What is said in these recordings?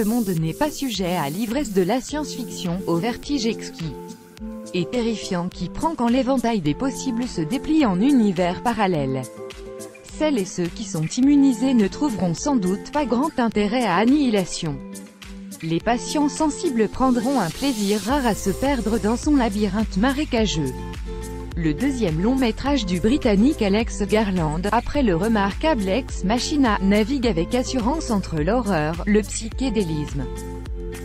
le monde n'est pas sujet à l'ivresse de la science-fiction, au vertige exquis et terrifiant qui prend quand l'éventail des possibles se déplie en univers parallèles. Celles et ceux qui sont immunisés ne trouveront sans doute pas grand intérêt à Annihilation. Les patients sensibles prendront un plaisir rare à se perdre dans son labyrinthe marécageux. Le deuxième long-métrage du Britannique Alex Garland, après le remarquable Ex Machina, navigue avec assurance entre l'horreur, le psychédélisme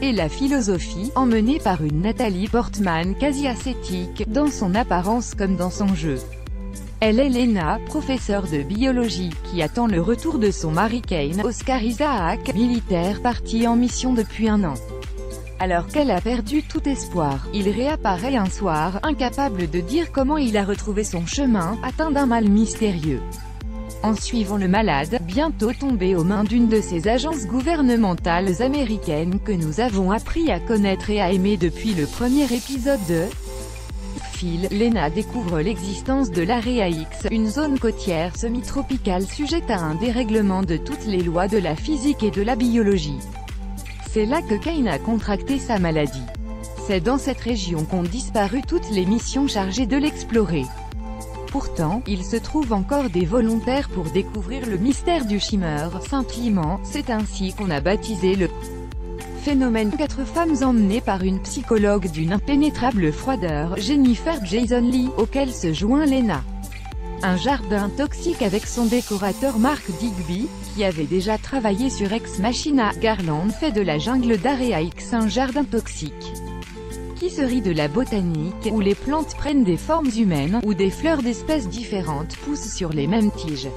et la philosophie, emmenée par une Nathalie Portman quasi ascétique, dans son apparence comme dans son jeu. Elle est Lena, professeure de biologie, qui attend le retour de son mari Kane, Oscar Isaac, militaire parti en mission depuis un an. Alors qu'elle a perdu tout espoir, il réapparaît un soir, incapable de dire comment il a retrouvé son chemin, atteint d'un mal mystérieux. En suivant le malade, bientôt tombé aux mains d'une de ces agences gouvernementales américaines que nous avons appris à connaître et à aimer depuis le premier épisode de Phil, Lena découvre l'existence de l'Area X, une zone côtière semi-tropicale sujette à un dérèglement de toutes les lois de la physique et de la biologie. C'est là que Kane a contracté sa maladie. C'est dans cette région qu'ont disparu toutes les missions chargées de l'explorer. Pourtant, il se trouve encore des volontaires pour découvrir le mystère du Shimmer, scintillement, c'est ainsi qu'on a baptisé le phénomène. 4 femmes emmenées par une psychologue d'une impénétrable froideur, Jennifer Jason Leigh, auquel se joint Lena. Un jardin toxique avec son décorateur Mark Digby, qui avait déjà travaillé sur Ex Machina. Garland fait de la jungle d'Area X un jardin toxique qui se rit de la botanique, où les plantes prennent des formes humaines, où des fleurs d'espèces différentes poussent sur les mêmes tiges.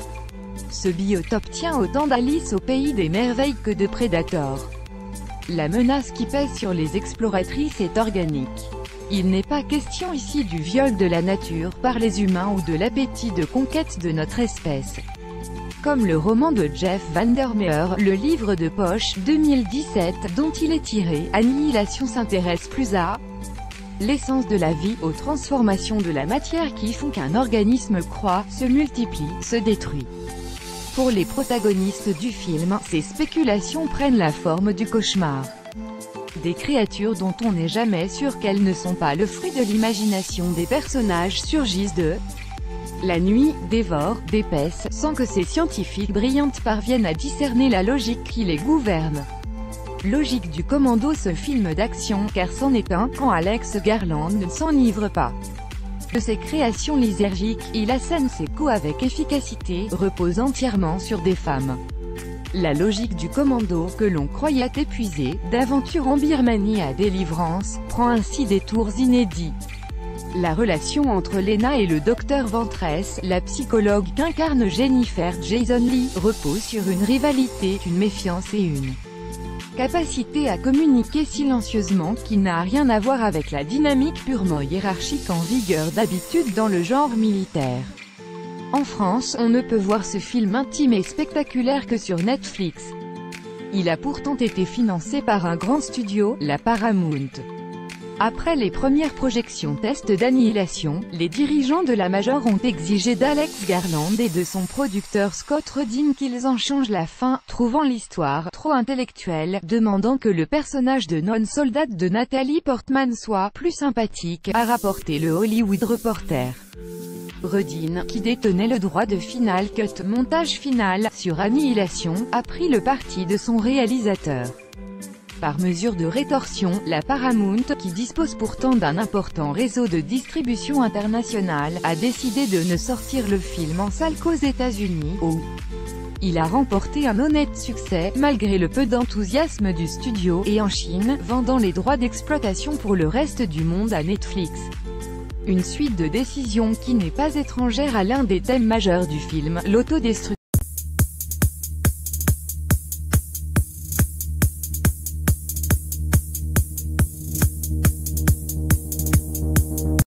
Ce biotope tient autant d'Alice au pays des merveilles que de Predator. La menace qui pèse sur les exploratrices est organique. Il n'est pas question ici du viol de la nature par les humains ou de l'appétit de conquête de notre espèce. Comme le roman de Jeff Vandermeer, le livre de poche, 2017, dont il est tiré, Annihilation s'intéresse plus à l'essence de la vie, aux transformations de la matière qui font qu'un organisme croît, se multiplie, se détruit. Pour les protagonistes du film, ces spéculations prennent la forme du cauchemar. Des créatures dont on n'est jamais sûr qu'elles ne sont pas le fruit de l'imagination des personnages surgissent de la nuit, dévorent, d'épaissent, sans que ces scientifiques brillantes parviennent à discerner la logique qui les gouverne. Logique du commando. Ce film d'action, car c'en est un, quand Alex Garland ne s'enivre pas de ses créations lysergiques, il assène ses coups avec efficacité, repose entièrement sur des femmes. La logique du commando, que l'on croyait épuisée, d'aventure en Birmanie à délivrance, prend ainsi des tours inédits. La relation entre Lena et le docteur Ventress, la psychologue qu'incarne Jennifer Jason Leigh, repose sur une rivalité, une méfiance et une capacité à communiquer silencieusement qui n'a rien à voir avec la dynamique purement hiérarchique en vigueur d'habitude dans le genre militaire. En France, on ne peut voir ce film intime et spectaculaire que sur Netflix. Il a pourtant été financé par un grand studio, la Paramount. Après les premières projections test d'Annihilation, les dirigeants de la Major ont exigé d'Alex Garland et de son producteur Scott Rudin qu'ils en changent la fin, trouvant l'histoire trop intellectuelle, demandant que le personnage de non-soldate de Nathalie Portman soit plus sympathique, a rapporté le Hollywood Reporter. Rudin, qui détenait le droit de Final Cut montage final sur Annihilation, a pris le parti de son réalisateur. Par mesure de rétorsion, la Paramount, qui dispose pourtant d'un important réseau de distribution internationale, a décidé de ne sortir le film en salle qu'aux États-Unis, où il a remporté un honnête succès, malgré le peu d'enthousiasme du studio, et en Chine, vendant les droits d'exploitation pour le reste du monde à Netflix. Une suite de décisions qui n'est pas étrangère à l'un des thèmes majeurs du film, l'autodestruction.